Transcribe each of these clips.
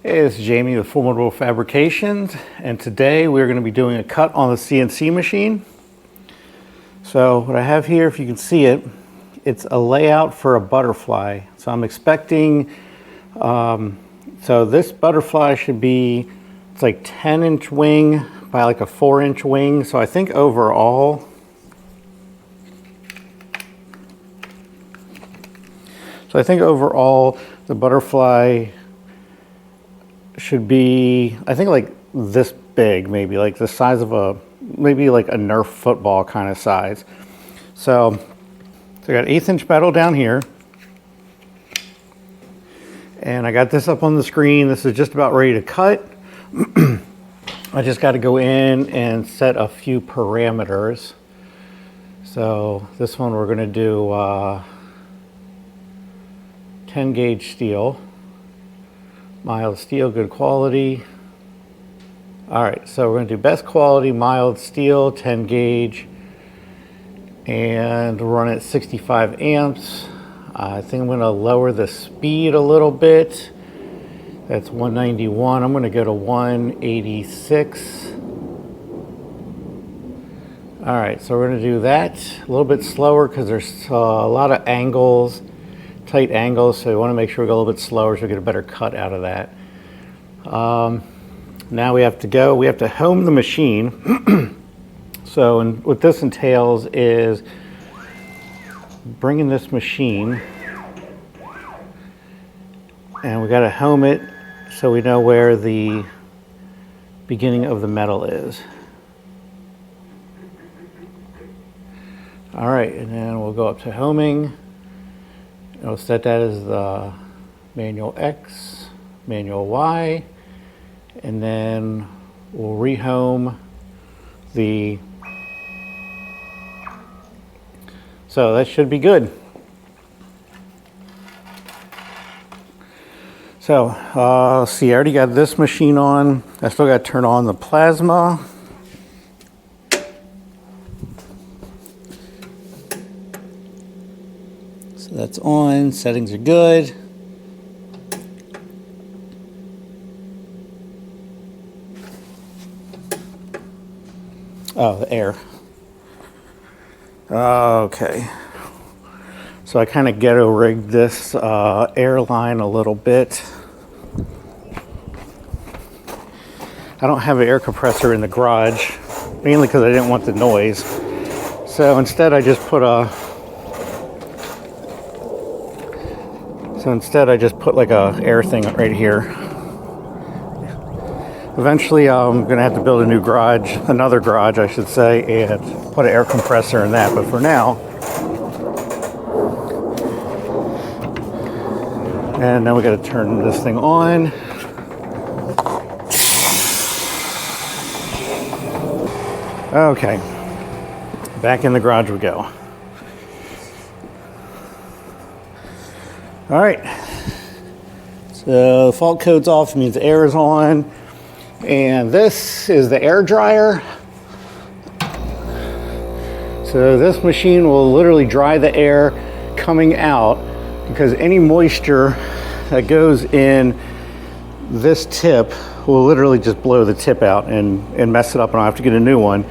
Hey, this is Jamie with Formidable Fabrications, and today we're going to be doing a cut on the CNC machine. So what I have here, if you can see it, it's a layout for a butterfly. So I'm expecting, so this butterfly should be, it's like 10-inch wing by like a 4-inch wing. So I think overall, the butterfly should be, I think, like this big, maybe like the size of maybe like a Nerf football kind of size. So I got 1/8 inch metal down here, and I got this up on the screen. This is just about ready to cut. I just got to go in and set a few parameters. So this one we're going to do 10 gauge steel. Mild steel, good quality. All right, so we're gonna do best quality, mild steel, 10 gauge, and run at 65 amps. I think I'm gonna lower the speed a little bit. That's 191, I'm gonna go to 186. All right, so we're gonna do that a little bit slower because there's a lot of angles, tight angles, so we want to make sure we go a little bit slower so we get a better cut out of that. Now we have to home the machine. So what this entails is bringing this machine, and we got to home it so we know where the beginning of the metal is. All right, and then we'll go up to homing. I'll set that as the manual X, manual Y, and then we'll rehome the, so that should be good. So let's see, I already got this machine on. I still got to turn on the plasma. So that's on, settings are good. Oh, the air. Okay. So I kind of ghetto rigged this air line a little bit. I don't have an air compressor in the garage, mainly because I didn't want the noise. So instead I just put like a air thing right here. Eventually I'm gonna have to build another garage I should say, and put an air compressor in that, but for now. And now we gotta turn this thing on. Okay, back in the garage we go. All right, so the fault code's off, means air is on. And this is the air dryer. So this machine will literally dry the air coming out, because any moisture that goes in this tip will literally just blow the tip out and mess it up, and I'll have to get a new one.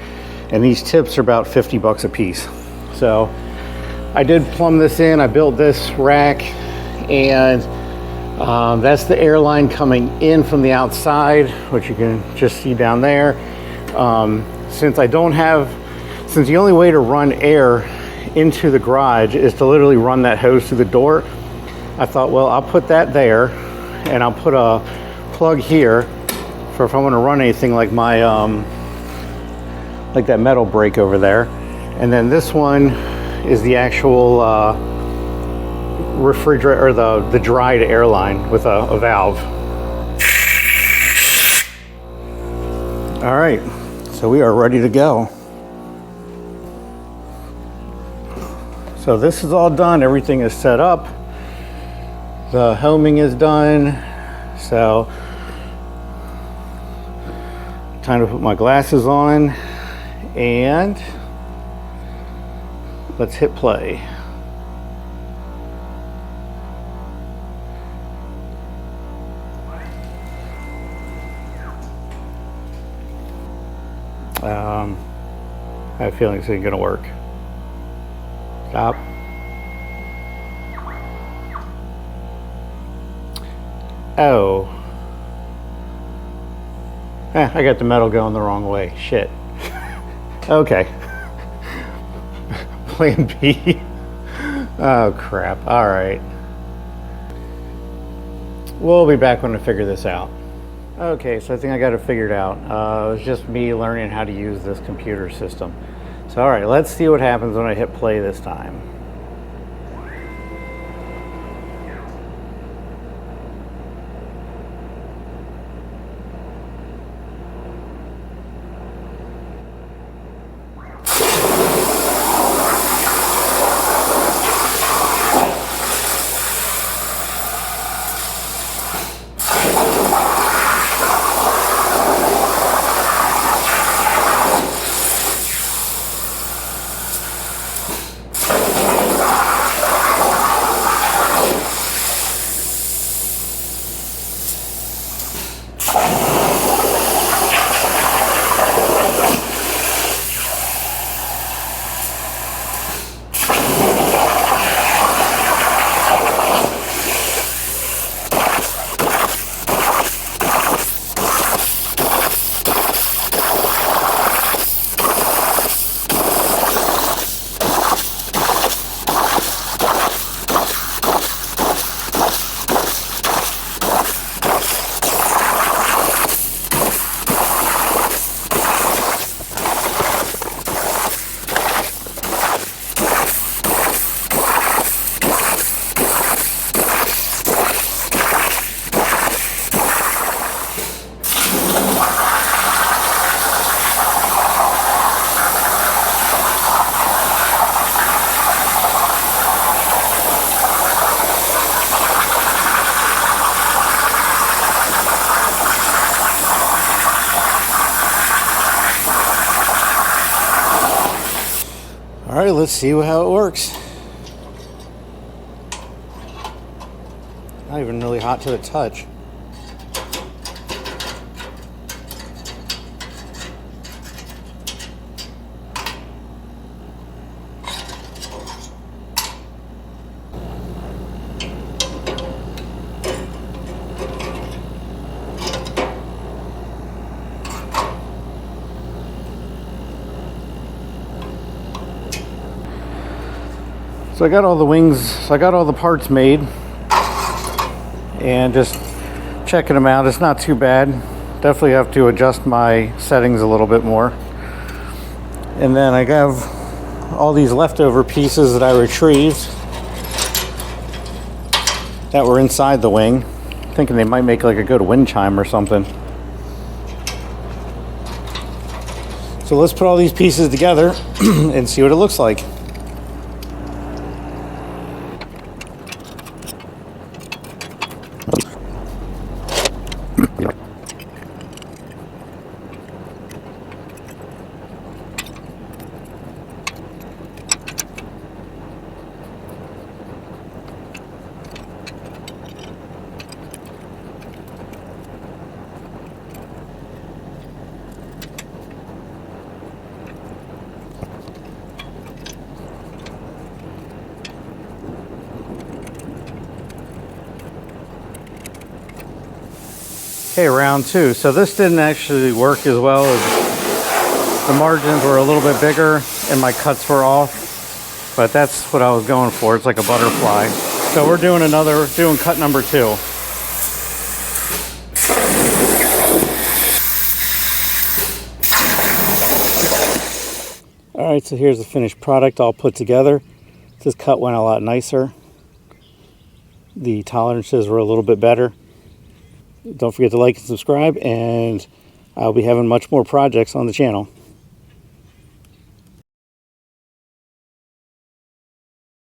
And these tips are about 50 bucks a piece. So I did plumb this in, I built this rack, and that's the air line coming in from the outside, which you can just see down there. Since the only way to run air into the garage is to literally run that hose through the door, I thought, well, I'll put that there, and I'll put a plug here for if I want to run anything like my, like that metal brake over there. And then this one is the actual, refrigerator, or the dried air line with a valve. All right, so we are ready to go. So this is all done, everything is set up. The homing is done. So time to put my glasses on, and let's hit play. feeling this ain't gonna work. Stop. Oh. I got the metal going the wrong way. Shit. Okay. Plan B. Oh crap. Alright. We'll be back when I figure this out. Okay, so I think I got it figured out. It was just me learning how to use this computer system. So alright, let's see what happens when I hit play this time. Alright, let's see how it works. Not even really hot to the touch. So I got all the wings, I got all the parts made and just checking them out. It's not too bad. Definitely have to adjust my settings a little bit more. And then I have all these leftover pieces that I retrieved that were inside the wing, thinking they might make like a good wind chime or something. So let's put all these pieces together and see what it looks like. Okay, round two. So this didn't actually work as well. As the margins were a little bit bigger and my cuts were off, but that's what I was going for. It's like a butterfly. So we're doing cut number two. All right, so here's the finished product all put together. This cut went a lot nicer. The tolerances were a little bit better. Don't forget to like and subscribe, and I'll be having much more projects on the channel.